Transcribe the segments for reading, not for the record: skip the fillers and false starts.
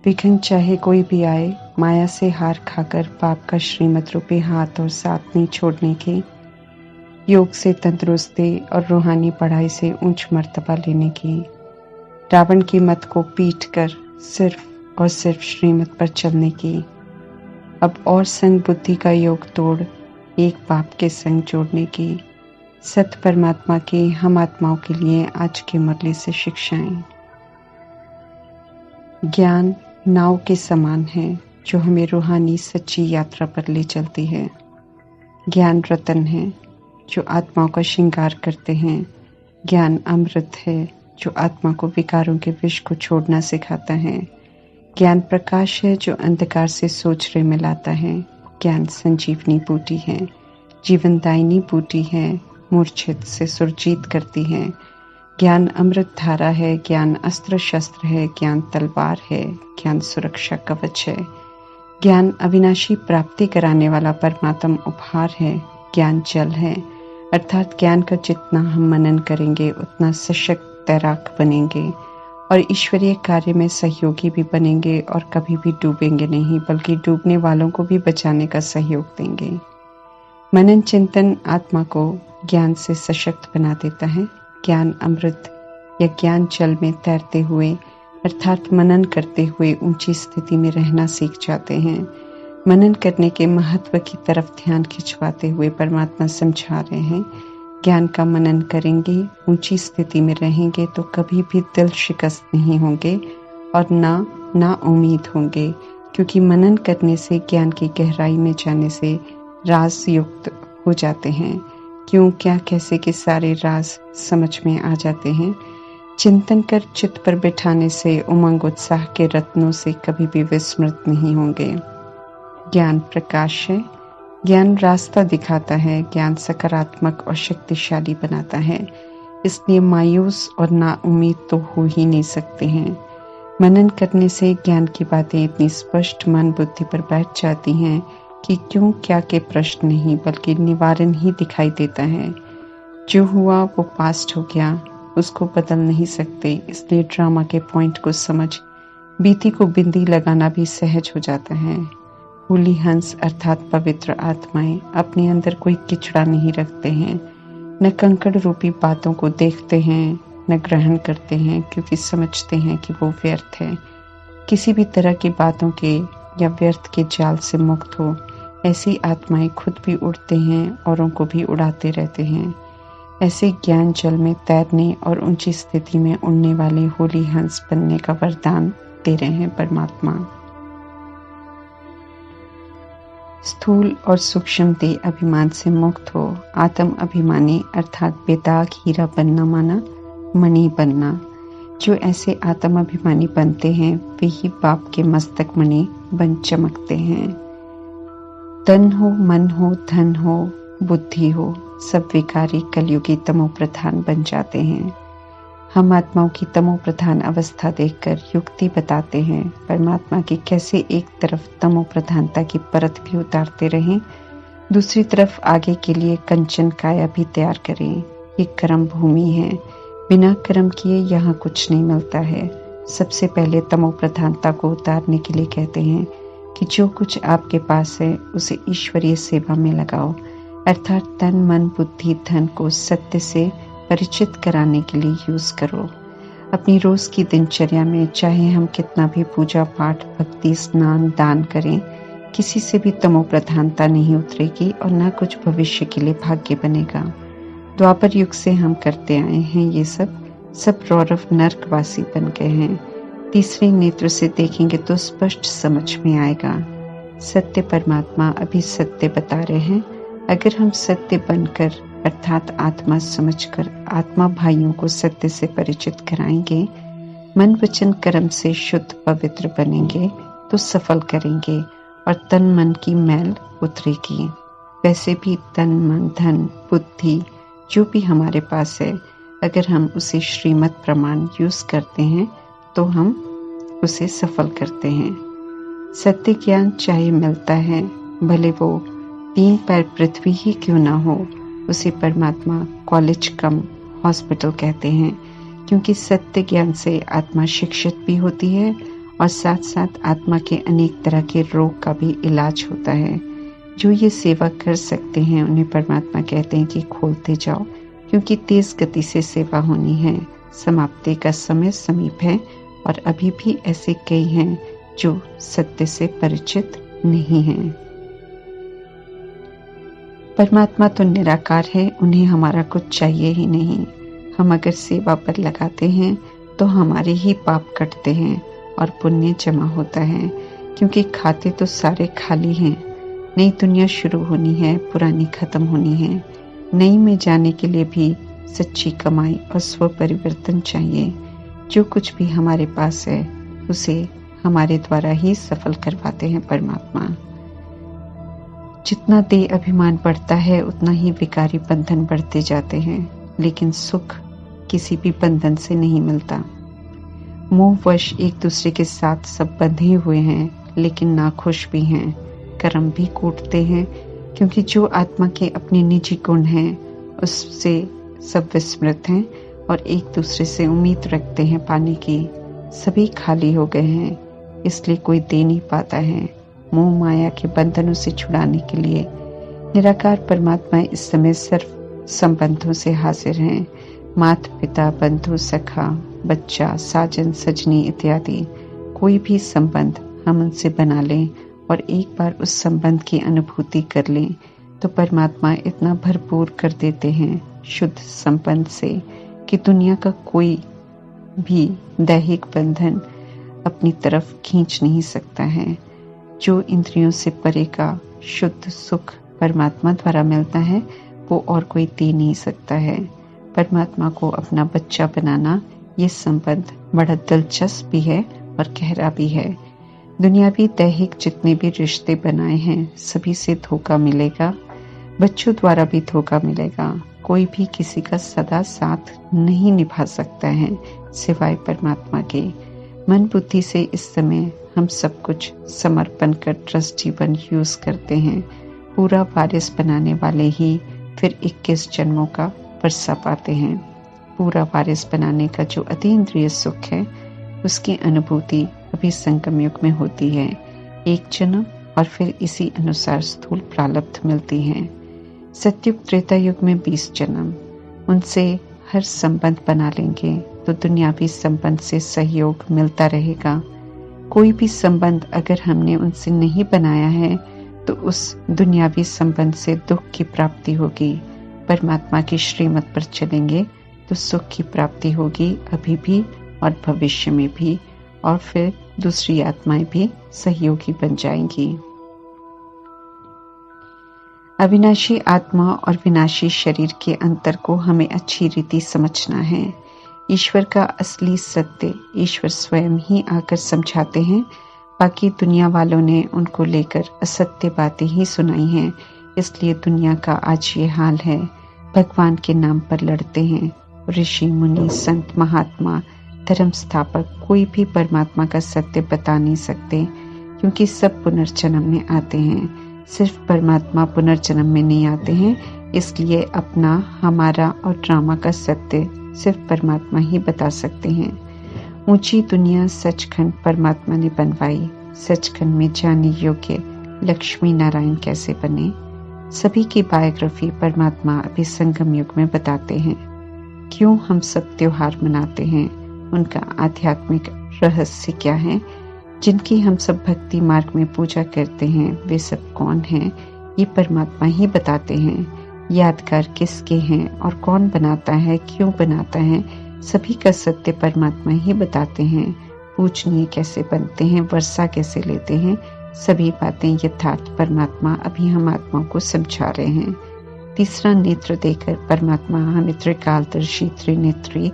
विघ्न चाहे कोई भी आए, माया से हार खाकर पाप का श्रीमत रूपी हाथ और साथ नहीं छोड़ने के, योग से तंदुरुस्ती और रूहानी पढ़ाई से ऊंच मर्तबा लेने की, रावण की मत को पीट कर सिर्फ और सिर्फ श्रीमत पर चलने की, अब और संग बुद्धि का योग तोड़ एक बाप के संग जोड़ने की, सत्य परमात्मा की हम आत्माओं के लिए आज की मुरली से शिक्षाएं। ज्ञान नाव के समान है जो हमें रूहानी सच्ची यात्रा पर ले चलती है। ज्ञान रतन है जो आत्माओं का श्रृंगार करते हैं। ज्ञान अमृत है जो आत्मा को विकारों के विष को छोड़ना सिखाता है। ज्ञान प्रकाश है जो अंधकार से सोचरे में लाता है। ज्ञान संजीवनी बूटी है, जीवनदायिनी बूटी है, मूर्छित से सुरजीत करती है। ज्ञान अमृत धारा है, ज्ञान अस्त्र शस्त्र है, ज्ञान तलवार है, ज्ञान सुरक्षा कवच है। ज्ञान अविनाशी प्राप्ति कराने वाला परमात्म उपहार है। ज्ञान जल है, अर्थात ज्ञान का जितना हम मनन करेंगे उतना सशक्त तैराक बनेंगे और ईश्वरीय कार्य में सहयोगी भी बनेंगे और कभी भी डूबेंगे नहीं, बल्कि डूबने वालों को भी बचाने का सहयोग देंगे। मनन चिंतन आत्मा को ज्ञान से सशक्त बना देता है। ज्ञान अमृत या ज्ञान जल में तैरते हुए अर्थात मनन करते हुए ऊंची स्थिति में रहना सीख जाते हैं। मनन करने के महत्व की तरफ ध्यान खिंचवाते हुए परमात्मा समझा रहे हैं, ज्ञान का मनन करेंगे, ऊंची स्थिति में रहेंगे तो कभी भी दिल शिकस्त नहीं होंगे और ना उम्मीद होंगे, क्योंकि मनन करने से ज्ञान की गहराई में जाने से राज युक्त हो जाते हैं। क्यों, क्या, कैसे के सारे राज समझ में आ जाते हैं। चिंतन कर चित्त पर बिठाने से उमंग उत्साह के रत्नों से कभी भी विस्मृत नहीं होंगे। ज्ञान प्रकाश है, ज्ञान रास्ता दिखाता है, ज्ञान सकारात्मक और शक्तिशाली बनाता है, इसलिए मायूस और ना उम्मीद तो हो ही नहीं सकते हैं। मनन करने से ज्ञान की बातें इतनी स्पष्ट मन बुद्धि पर बैठ जाती हैं कि क्यों क्या के प्रश्न नहीं बल्कि निवारण ही दिखाई देता है। जो हुआ वो पास्ट हो गया, उसको बदल नहीं सकते, इसलिए ड्रामा के पॉइंट को समझ बीती को बिंदी लगाना भी सहज हो जाता है। होली हंस अर्थात पवित्र आत्माएं अपने अंदर कोई किचड़ा नहीं रखते हैं, न कंकड़ रूपी बातों को देखते हैं न ग्रहण करते हैं, क्योंकि समझते हैं कि वो व्यर्थ है। किसी भी तरह की बातों के या व्यर्थ के जाल से मुक्त हो, ऐसी आत्माएं खुद भी उड़ते हैं, औरों को भी उड़ाते रहते हैं। ऐसे ज्ञान जल में तैरने और ऊंची स्थिति में उड़ने वाले होली हंस बनने का वरदान दे रहे हैं परमात्मा। स्थूल और सूक्ष्म देह अभिमान से मुक्त हो, आत्म अभिमानी अर्थात बेदाग हीरा बनना माना मणि बनना। जो ऐसे आत्म अभिमानी बनते हैं वे ही बाप के मस्तक मणि बन चमकते हैं। तन हो, मन हो, धन हो, बुद्धि हो, सब विकारी कलयुगी तमो प्रधान बन जाते हैं। हम आत्माओं की तमो प्रधान अवस्था देखकर युक्ति बताते हैं परमात्मा की कैसे एक तरफ तमो प्रधानता की परत भी उतारते रहें, दूसरी तरफ आगे के लिए कंचन काया भी तैयार करें। ये कर्म भूमि है, बिना कर्म किए यहाँ कुछ नहीं मिलता है। सबसे पहले तमो प्रधानता को उतारने के लिए कहते हैं कि जो कुछ आपके पास है उसे ईश्वरीय सेवा में लगाओ, अर्थात तन मन बुद्धि धन को सत्य से परिचित कराने के लिए यूज करो। अपनी रोज की दिनचर्या में चाहे हम कितना भी पूजा पाठ भक्ति स्नान दान करें, किसी से भी तमो प्रधानता नहीं उतरेगी और न कुछ भविष्य के लिए भाग्य बनेगा। द्वापर युग से हम करते आए हैं, ये सब रौरव नरकवासी बन गए हैं। तीसरे नेत्र से देखेंगे तो स्पष्ट समझ में आएगा। सत्य परमात्मा अभी सत्य बता रहे हैं। अगर हम सत्य बनकर अर्थात आत्मा समझकर आत्मा भाइयों को सत्य से परिचित कराएंगे, मन वचन कर्म से शुद्ध पवित्र बनेंगे तो सफल करेंगे और तन मन की मैल उतरेगी। वैसे भी तन मन धन बुद्धि जो भी हमारे पास है, अगर हम उसे श्रीमत प्रमाण यूज करते हैं तो हम उसे सफल करते हैं। सत्य ज्ञान चाहे मिलता है, भले वो 3 पैर पृथ्वी ही क्यों ना हो, उसे परमात्मा कॉलेज कम हॉस्पिटल कहते हैं, क्योंकि सत्य ज्ञान से आत्मा शिक्षित भी होती है और साथ साथ आत्मा के अनेक तरह के रोग का भी इलाज होता है। जो ये सेवा कर सकते हैं उन्हें परमात्मा कहते हैं कि खोलते जाओ, क्योंकि तेज गति से सेवा होनी है। समाप्ति का समय समीप है और अभी भी ऐसे कई हैं जो सत्य से परिचित नहीं हैं। परमात्मा तो निराकार है, उन्हें हमारा कुछ चाहिए ही नहीं। हम अगर सेवा पर लगाते हैं तो हमारे ही पाप कटते हैं और पुण्य जमा होता है, क्योंकि खाते तो सारे खाली हैं। नई दुनिया शुरू होनी है, पुरानी खत्म होनी है। नई में जाने के लिए भी सच्ची कमाई और स्व परिवर्तन चाहिए। जो कुछ भी हमारे पास है उसे हमारे द्वारा ही सफल करवाते हैं परमात्मा। जितना देह अभिमान बढ़ता है उतना ही विकारी बंधन बढ़ते जाते हैं, लेकिन सुख किसी भी बंधन से नहीं मिलता। मोहवश एक दूसरे के साथ सब बंधे हुए हैं, लेकिन नाखुश भी हैं, कर्म भी कूटते हैं, क्योंकि जो आत्मा के अपने निजी गुण हैं उससे सब विस्मृत हैं और एक दूसरे से उम्मीद रखते हैं पाने की। सभी खाली हो गए हैं, इसलिए कोई दे नहीं पाता है। मोह माया के बंधनों से छुड़ाने के लिए निराकार परमात्मा इस समय सिर्फ संबंधों से हाजिर हैं। माता पिता, बंधु, सखा, बच्चा, साजन, सजनी इत्यादि कोई भी संबंध हम उनसे बना लें और एक बार उस संबंध की अनुभूति कर लें तो परमात्मा इतना भरपूर कर देते हैं शुद्ध संबंध से कि दुनिया का कोई भी दैहिक बंधन अपनी तरफ खींच नहीं सकता है। जो इंद्रियों से परे का शुद्ध सुख परमात्मा द्वारा मिलता है वो और कोई दे नहीं सकता है। परमात्मा को अपना बच्चा बनाना ये संबंध बड़ा दिलचस्प भी है और गहरा भी है। दुनियावी दैहिक जितने भी रिश्ते बनाए हैं सभी से धोखा मिलेगा, बच्चों द्वारा भी धोखा मिलेगा। कोई भी किसी का सदा साथ नहीं निभा सकता है सिवाय परमात्मा के। मन बुद्धि से इस समय हम सब कुछ समर्पण कर ट्रस्ट जीवन यूज करते हैं। पूरा वारिस बनाने वाले ही फिर 21 जन्मों का वर्षा पाते हैं। पूरा वारिस बनाने का जो अतीन्द्रिय सुख है उसकी अनुभूति अभी संगम युग में होती है। एक जन्म और फिर इसी अनुसार स्थूल प्रारब्ध मिलती हैं। सतयुग त्रेता युग में 20 जन्म, उनसे हर संबंध बना लेंगे तो दुनियावी संबंध से सहयोग मिलता रहेगा। कोई भी संबंध अगर हमने उनसे नहीं बनाया है तो उस दुनियावी संबंध से दुख की प्राप्ति होगी। परमात्मा की श्रीमत पर चलेंगे तो सुख की प्राप्ति होगी अभी भी और भविष्य में भी, और फिर दूसरी आत्माएं भी सहयोगी बन जाएंगी। अविनाशी आत्मा और विनाशी शरीर के अंतर को हमें अच्छी रीति समझना है। ईश्वर का असली सत्य ईश्वर स्वयं ही आकर समझाते हैं। बाकी दुनिया वालों ने उनको लेकर असत्य बातें ही सुनाई हैं, इसलिए दुनिया का आज ये हाल है। भगवान के नाम पर लड़ते हैं। ऋषि मुनि संत महात्मा धर्म स्थापक कोई भी परमात्मा का सत्य बता नहीं सकते, क्योंकि सब पुनर्जन्म में आते हैं। सिर्फ परमात्मा पुनर्जन्म में नहीं आते हैं, इसलिए अपना, हमारा और ड्रामा का सत्य सिर्फ परमात्मा ही बता सकते हैं। ऊंची दुनिया सचखंड परमात्मा ने बनवाई। सचखंड में जाने योग्य लक्ष्मी नारायण कैसे बने, सभी की बायोग्राफी परमात्मा अभी संगम युग में बताते हैं। क्यों हम सब त्योहार मनाते हैं, उनका आध्यात्मिक रहस्य क्या है, जिनकी हम सब भक्ति मार्ग में पूजा करते हैं वे सब कौन हैं, ये परमात्मा ही बताते हैं। यादगार किसके हैं और कौन बनाता है, क्यों बनाता है, सभी का सत्य परमात्मा ही बताते हैं। पूजनीय कैसे बनते हैं, वर्षा कैसे लेते हैं, सभी बातें यथार्थ परमात्मा अभी हम आत्माओं को समझा रहे हैं। तीसरा नेत्र देकर परमात्मा हमें त्रिकालदर्शी, त्रिनेत्री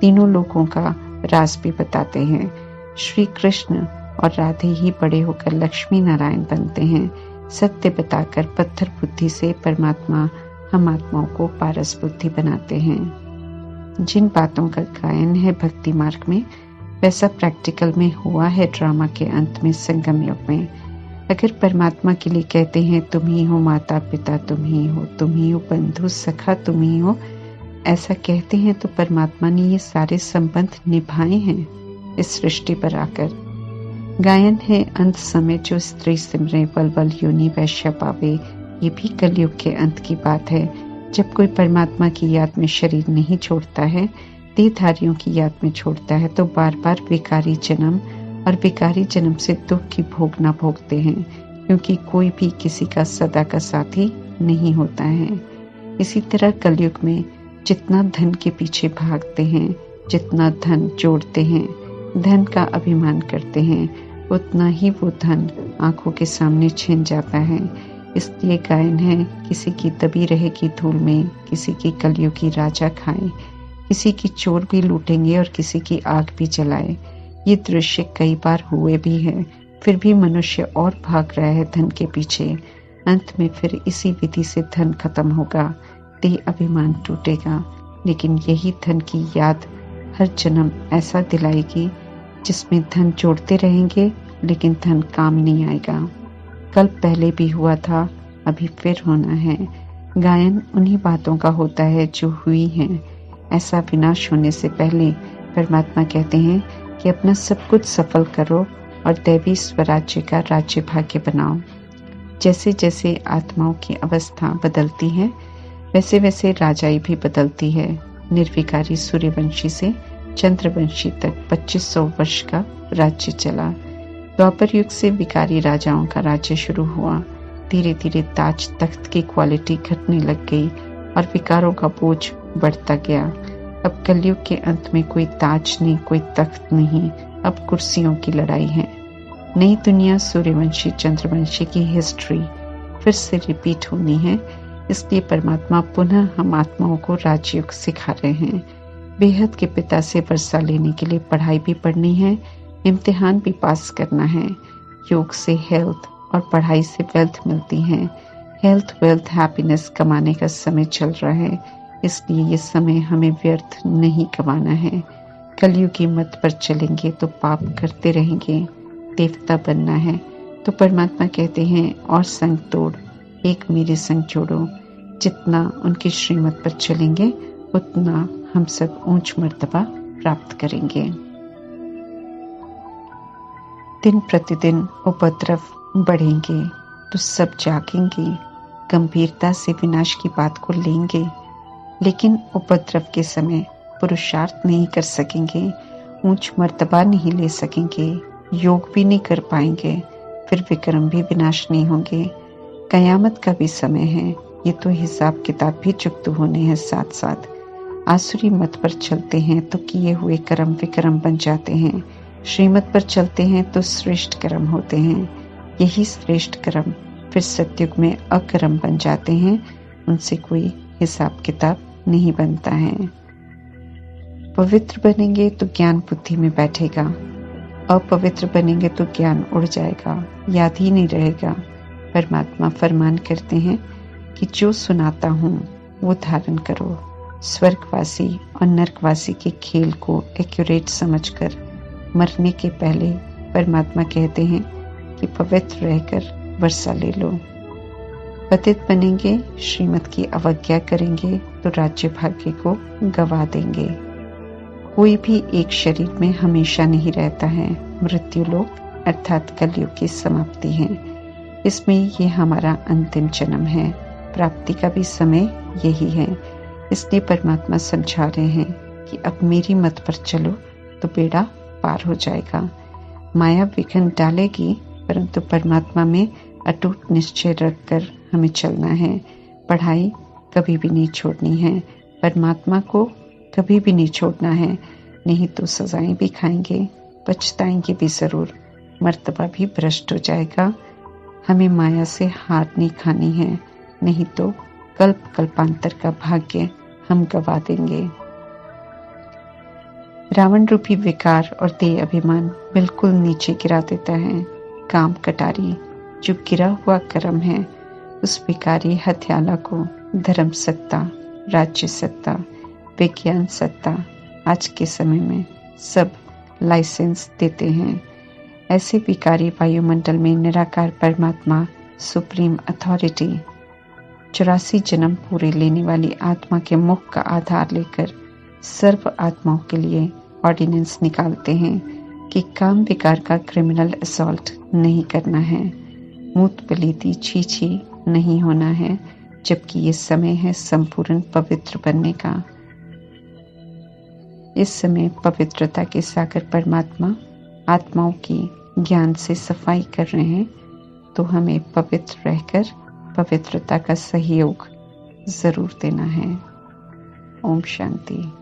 तीनों लोगों का राज भी बताते हैं। श्री कृष्ण और राधे ही बड़े होकर लक्ष्मी नारायण बनते हैं। सत्य बताकर पत्थर बुद्धि से परमात्मा हम आत्माओं को पारस बुद्धि बनाते हैं। जिन बातों का गायन है भक्ति मार्ग में, वैसा प्रैक्टिकल में हुआ है ड्रामा के अंत में संगम युग में। अगर परमात्मा के लिए कहते हैं तुम ही हो माता पिता, तुम ही हो बंधु सखा, तुम ही हो, ऐसा कहते हैं तो परमात्मा ने ये सारे संबंध निभाए हैं इस सृष्टि पर आकर। गायन है अंत समय जो स्त्री सिमरे बलबल योनि वैश्य पावे। ये भी कलयुग के अंत की बात है। जब कोई परमात्मा की याद में शरीर नहीं छोड़ता है, देहधारियों की याद में छोड़ता है, तो बार बार विकारी जन्म और विकारी जन्म से दुख की भोग न भोगते हैं, क्योंकि कोई भी किसी का सदा का साथी नहीं होता है। इसी तरह कलयुग में जितना धन के पीछे भागते हैं, जितना धन जोड़ते हैं, धन का अभिमान करते हैं, उतना ही वो धन आंखों के सामने छिन जाता है। इसलिए गायन है, किसी की दबी रहेगी धूल में, किसी की कलियों की राजा खाए, किसी की चोर भी लूटेंगे और किसी की आग भी जलाए। ये दृश्य कई बार हुए भी है। फिर भी मनुष्य और भाग रहा है धन के पीछे। अंत में फिर इसी विधि से धन खत्म होगा, देह अभिमान टूटेगा, लेकिन यही धन की याद हर जन्म ऐसा दिलाएगी जिसमें धन जोड़ते रहेंगे, लेकिन धन काम नहीं आएगा। कल पहले भी हुआ था, अभी फिर होना है। गायन उन्हीं बातों का होता है जो हुई हैं। ऐसा विनाश होने से पहले परमात्मा कहते हैं कि अपना सब कुछ सफल करो और दैवी स्वराज्य का राज्य भाग्य बनाओ। जैसे जैसे आत्माओं की अवस्था बदलती है, वैसे वैसे राजाई भी बदलती है। निर्विकारी सूर्यवंशी से चंद्रवंशी तक 2500 वर्ष का राज्य चला। द्वापर युग से विकारी राजाओं का राज्य शुरू हुआ। धीरे धीरे ताज तख्त की क्वालिटी घटने लग गई और विकारों का बोझ बढ़ता गया। अब कलयुग के अंत में कोई ताज नहीं, कोई तख्त नहीं, अब कुर्सियों की लड़ाई है। नई दुनिया सूर्यवंशी चंद्रवंशी की हिस्ट्री फिर से रिपीट होनी है। इसलिए परमात्मा पुनः हम आत्माओं को राजयोग सिखा रहे हैं। बेहद के पिता से वर्षा लेने के लिए पढ़ाई भी पढ़नी है, इम्तिहान भी पास करना है। योग से हेल्थ और पढ़ाई से वेल्थ मिलती है। हेल्थ, वेल्थ, हैप्पीनेस कमाने का समय चल रहा है, इसलिए ये समय हमें व्यर्थ नहीं गंवाना है। कलयुग की मत पर चलेंगे तो पाप करते रहेंगे। देवता बनना है तो परमात्मा कहते हैं और संग तोड़, एक मेरे संग जोड़ो। जितना उनकी श्रीमत पर चलेंगे उतना हम सब ऊंच मर्तबा प्राप्त करेंगे। दिन प्रतिदिन उपद्रव बढ़ेंगे तो सब जागेंगे, गंभीरता से विनाश की बात को लेंगे, लेकिन उपद्रव के समय पुरुषार्थ नहीं कर सकेंगे, ऊंच मर्तबा नहीं ले सकेंगे, योग भी नहीं कर पाएंगे, फिर विक्रम भी विनाश नहीं होंगे। कयामत का भी समय है, ये तो हिसाब किताब भी चुकते होने हैं साथ साथ। आसुरी मत पर चलते हैं तो किए हुए कर्म विक्रम बन जाते हैं, श्रीमत पर चलते हैं तो श्रेष्ठ कर्म होते हैं। यही श्रेष्ठ कर्म फिर सतयुग में अकर्म बन जाते हैं, उनसे कोई हिसाब किताब नहीं बनता है। पवित्र बनेंगे तो ज्ञान बुद्धि में बैठेगा, अपवित्र बनेंगे तो ज्ञान उड़ जाएगा, याद ही नहीं रहेगा। परमात्मा फरमान करते हैं कि जो सुनाता हूँ वो धारण करो। स्वर्गवासी और नरकवासी के खेल को एक्यूरेट समझकर मरने के पहले परमात्मा कहते हैं कि पवित्र रहकर वर्षा ले लो। पतित बनेंगे, श्रीमत की अवज्ञा करेंगे तो राज्य भाग्य को गवा देंगे। कोई भी एक शरीर में हमेशा नहीं रहता है। मृत्यु लोक अर्थात कलयुग की समाप्ति है। इसमें ये हमारा अंतिम जन्म है। प्राप्ति का भी समय यही है। इसलिए परमात्मा समझा रहे हैं कि अब मेरी मत पर चलो तो बेड़ा पार हो जाएगा। माया विघ्न डालेगी, परंतु परमात्मा में अटूट निश्चय रखकर हमें चलना है। पढ़ाई कभी भी नहीं छोड़नी है, परमात्मा को कभी भी नहीं छोड़ना है, नहीं तो सजाएं भी खाएंगे, पछताएंगे भी जरूर, मर्तबा भी भ्रष्ट हो जाएगा। हमें माया से हार नहीं खानी है, नहीं तो कल्प कल्पांतर का भाग्य हम गवा देंगे। रावण रूपी विकार और देह अभिमान बिल्कुल नीचे गिरा देता है। काम कटारी जो गिरा हुआ कर्म है, उस विकारी हत्याला को धर्म सत्ता, राज्य सत्ता, विज्ञान सत्ता आज के समय में सब लाइसेंस देते हैं। ऐसे विकारी वायुमंडल में निराकार परमात्मा सुप्रीम अथॉरिटी 84 जन्म पूरे लेने वाली आत्मा के मुख का आधार लेकर सर्व आत्माओं के लिए ऑर्डिनेंस निकालते हैं। कि काम बेकार का क्रिमिनल असॉल्ट नहीं करना है, मूत पलीती छी छी नहीं होना है, जबकि ये समय है संपूर्ण पवित्र बनने का। इस समय पवित्रता के सागर परमात्मा आत्माओं की ज्ञान से सफाई कर रहे हैं, तो हमें पवित्र रहकर पवित्रता का सहयोग जरूर देना है। ओम शांति।